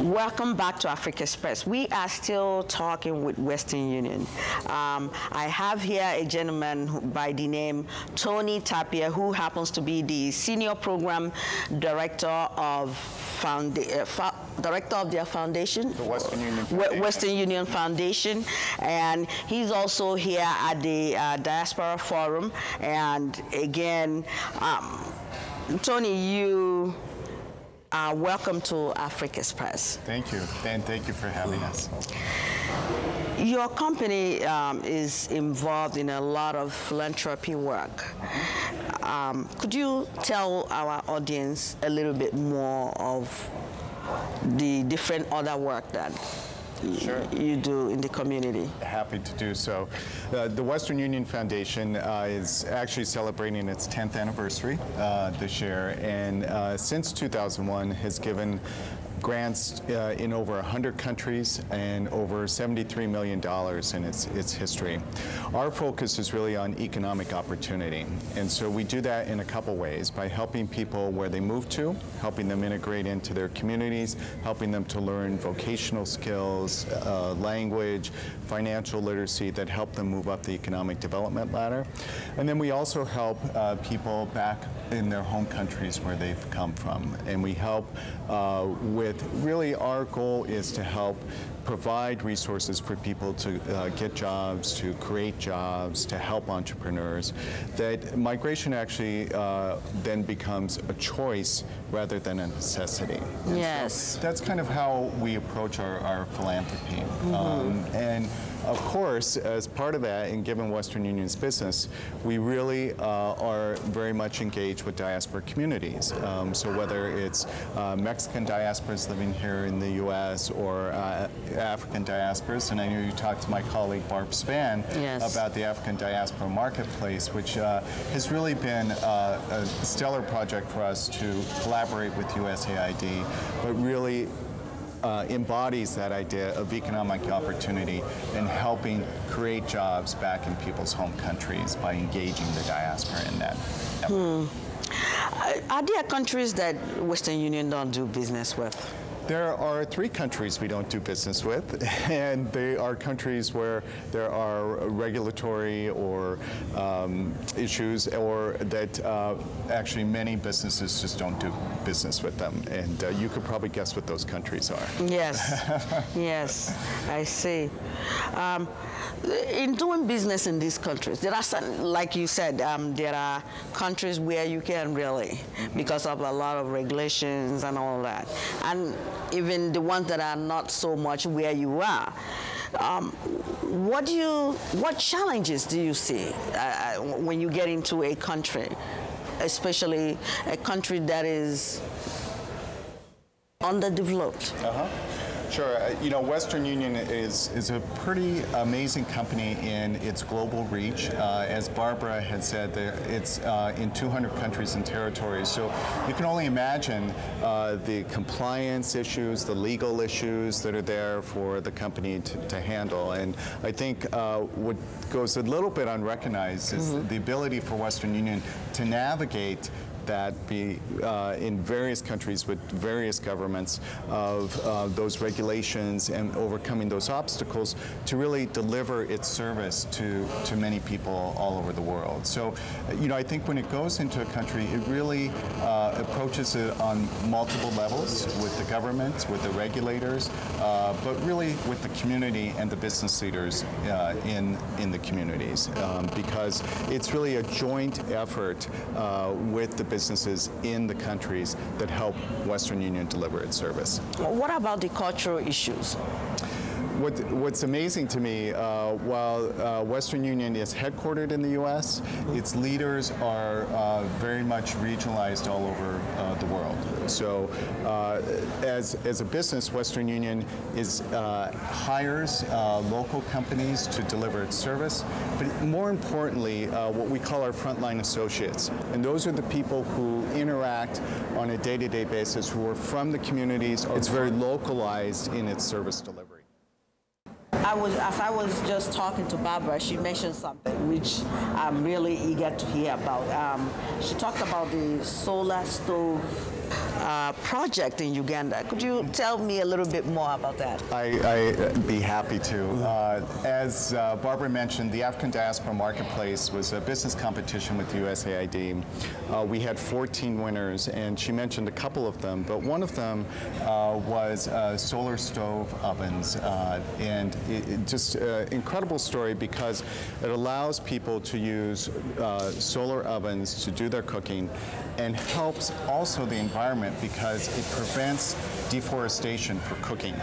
Welcome back to Africa Express. We are still talking with Western Union. I have here a gentleman by the name Tony Tapia, who happens to be the Senior Program Director of their foundation, the Western Union Foundation. Western Union Foundation, and he's also here at the Diaspora Forum. And again, Tony, you welcome to Africa Express. Thank you, and thank you for having us. Your company is involved in a lot of philanthropy work. Could you tell our audience a little bit more of the different other work that you do in the community? Happy to do so. The Western Union Foundation is actually celebrating its 10th anniversary this year, and since 2001 has given grants in over 100 countries and over $73 million in its history. Our focus is really on economic opportunity, and so we do that in a couple ways: by helping people where they move to, helping them integrate into their communities, helping them to learn vocational skills, language, financial literacy that help them move up the economic development ladder. And then we also help people back in their home countries where they've come from, and we help with really our goal is to help provide resources for people to get jobs, to create jobs, to help entrepreneurs. That migration actually then becomes a choice rather than a necessity. And yes. So that's kind of how we approach our philanthropy. And of course, as part of that, and given Western Union's business, we really are very much engaged with diaspora communities. So whether it's Mexican diasporas living here in the U.S. or African diasporas, and I know you talked to my colleague Barb Spann about the African Diaspora Marketplace, which has really been a stellar project for us to collaborate with USAID, but really embodies that idea of economic opportunity and helping create jobs back in people's home countries by engaging the diaspora in that effort. Are there countries that Western Union don't do business with? There are 3 countries we don't do business with, and they are countries where there are regulatory or issues, or that actually many businesses just don't do business with them. And you could probably guess what those countries are. Yes, yes, I see. In doing business in these countries, there are some, like you said, there are countries where you can really, because of a lot of regulations and all that, and even the ones that are not so much where you are. What challenges do you see when you get into a country, especially a country that is underdeveloped? Sure. You know, Western Union is a pretty amazing company in its global reach. As Barbara had said, it's in 200 countries and territories. So you can only imagine the compliance issues, the legal issues that are there for the company to handle. And I think what goes a little bit unrecognized is the ability for Western Union to navigate that in various countries with various governments of those regulations and overcoming those obstacles to really deliver its service to many people all over the world. So, you know, I think when it goes into a country, it really approaches it on multiple levels with the government, with the regulators, but really with the community and the business leaders in the communities, because it's really a joint effort with the businesses in the countries that help Western Union deliver its service. What about the cultural issues? What's amazing to me, while Western Union is headquartered in the U.S., its leaders are very much regionalized all over the world. So as a business, Western Union hires local companies to deliver its service, but more importantly, what we call our frontline associates. And those are the people who interact on a day-to-day basis, who are from the communities. It's very localized in its service delivery. As I was just talking to Barbara, she mentioned something which I'm really eager to hear about. She talked about the solar stove project in Uganda. Could you tell me a little bit more about that? I'd be happy to. As Barbara mentioned, the African Diaspora Marketplace was a business competition with USAID. We had 14 winners, and she mentioned a couple of them, but one of them was solar stove ovens. And it just incredible story because it allows people to use solar ovens to do their cooking and helps also the environment because it prevents deforestation for cooking.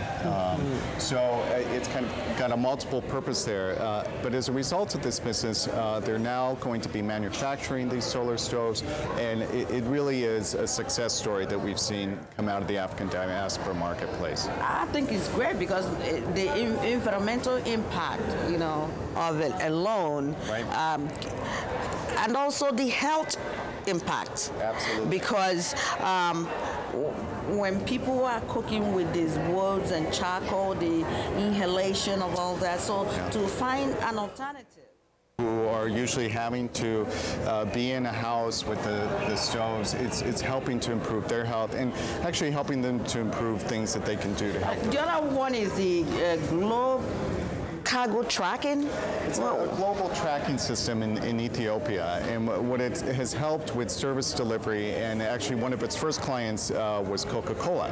So it's kind of got a multiple purpose there. But as a result of this business, they're now going to be manufacturing these solar stoves, and it really is a success story that we've seen come out of the African diaspora marketplace. I think it's great because the environmental impact, of it alone, right. And also the health impact. Absolutely. Because when people are cooking with these woods and charcoal, the inhalation of all that, so to find an alternative. Who are usually having to be in a house with the stoves, it's helping to improve their health and actually helping them to improve things that they can do to help them. The other one is the globe cargo tracking? It's a global tracking system in Ethiopia, and what it has helped with service delivery, and actually one of its first clients was Coca-Cola.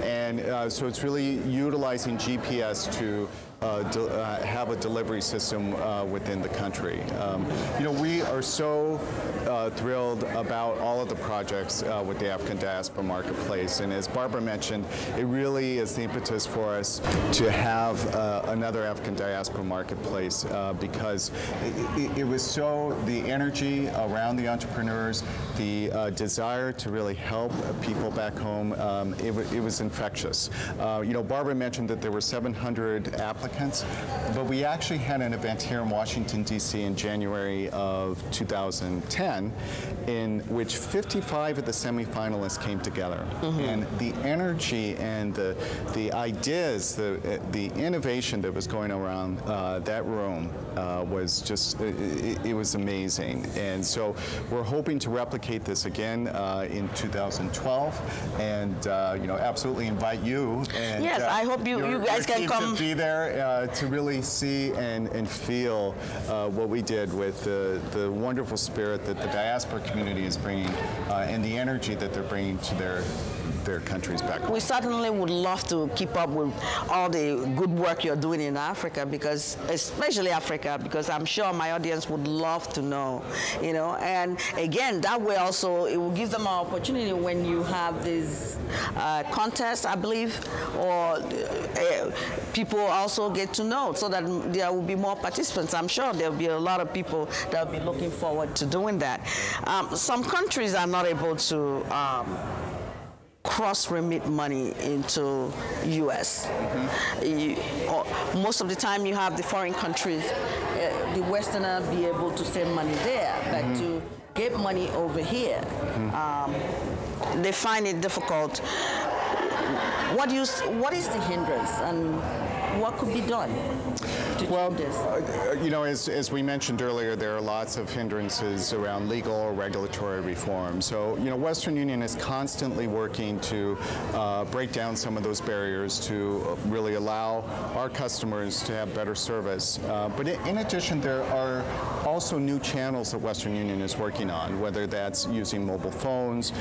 And so it's really utilizing GPS to have a delivery system within the country. We are so thrilled about all of the projects with the African Diaspora Marketplace, and as Barbara mentioned, it really is the impetus for us to have another African Diaspora Marketplace because it was so, the energy around the entrepreneurs, the desire to really help people back home, it was infectious. Barbara mentioned that there were 700 applicants, but we actually had an event here in Washington, D.C. in January of 2010 in which 55 of the semifinalists came together. And the energy and the ideas, the innovation that was going around that room was just, it was amazing. And so we're hoping to replicate this again in 2012 and absolutely invite you. And, yes, I hope you guys can come. To be there to really see and feel what we did with the wonderful spirit that the diaspora community is bringing and the energy that they're bringing to their countries back home. We certainly would love to keep up with all the good work you're doing in Africa, because especially Africa, because I'm sure my audience would love to know, and again, that way also it will give them an opportunity when you have this contest, I believe, or people also get to know, so that there will be more participants. I'm sure there will be a lot of people that will be looking forward to doing that. Some countries are not able to cross-remit money into U.S. Most of the time you have the foreign countries, the Westerner be able to send money there, but to get money over here, they find it difficult. What is the hindrance, and what could be done to change this? As we mentioned earlier, there are lots of hindrances around legal or regulatory reform. So, Western Union is constantly working to break down some of those barriers to really allow our customers to have better service. But in addition, there are also new channels that Western Union is working on, whether that's using mobile phones,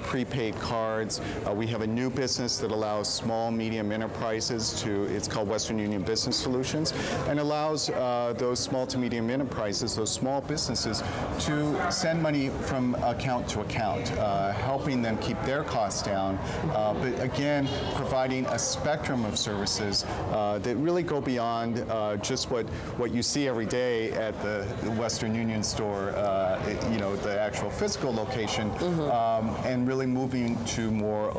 prepaid cards. We have a new business that allows small, medium enterprises it's called Western Union Business Solutions, and allows those small to medium enterprises, those small businesses, to send money from account to account, helping them keep their costs down, but again, providing a spectrum of services that really go beyond just what you see every day at the Western Union store, the actual physical location, and really moving to more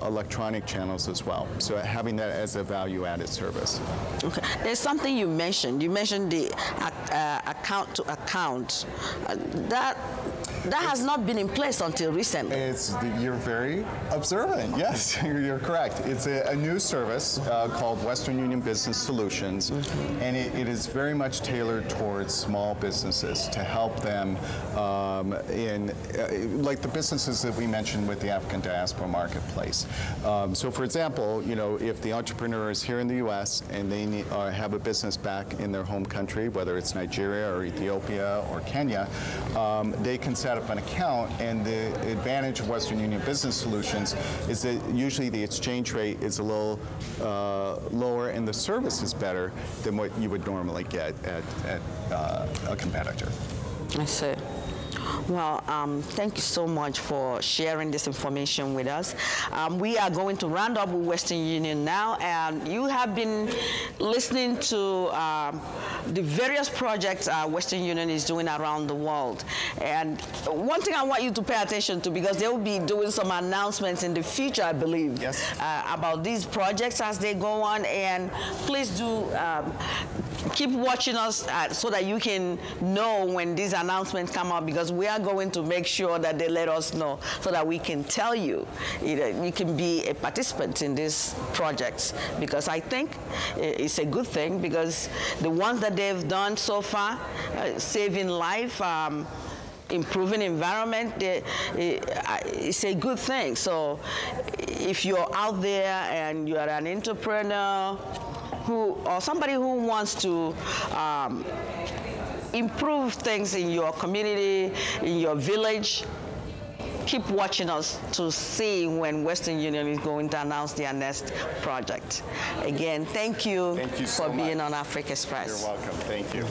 electronic channels as well. So having that as a value-added service. Okay. There's something you mentioned. You mentioned the account to account. That has not been in place until recently. You're very observant. Yes, you're correct. It's a new service called Western Union Business Solutions, and it is very much tailored towards small businesses to help them like the businesses that we mentioned with the African diaspora marketplace. So, for example, if the entrepreneur is here in the U.S. and they have a business back in their home country, whether it's Nigeria or Ethiopia or Kenya, they can set up an account, and the advantage of Western Union Business Solutions is that usually the exchange rate is a little lower and the service is better than what you would normally get at a competitor. I see. Well, thank you so much for sharing this information with us. We are going to round up with Western Union now, and you have been listening to the various projects Western Union is doing around the world. And one thing I want you to pay attention to, because they will be doing some announcements in the future, I believe, yes, about these projects as they go on. And please do keep watching us so that you can know when these announcements come out, because we are going to make sure that they let us know so that we can tell you. You can be a participant in these projects, because I think it's a good thing, because the ones that they've done so far, saving life, improving environment, it's a good thing. So if you're out there and you're an entrepreneur or somebody who wants to improve things in your community, in your village, keep watching us to see when Western Union is going to announce their next project. Again, thank you, so for being much on Africa Express. You're welcome. Thank you.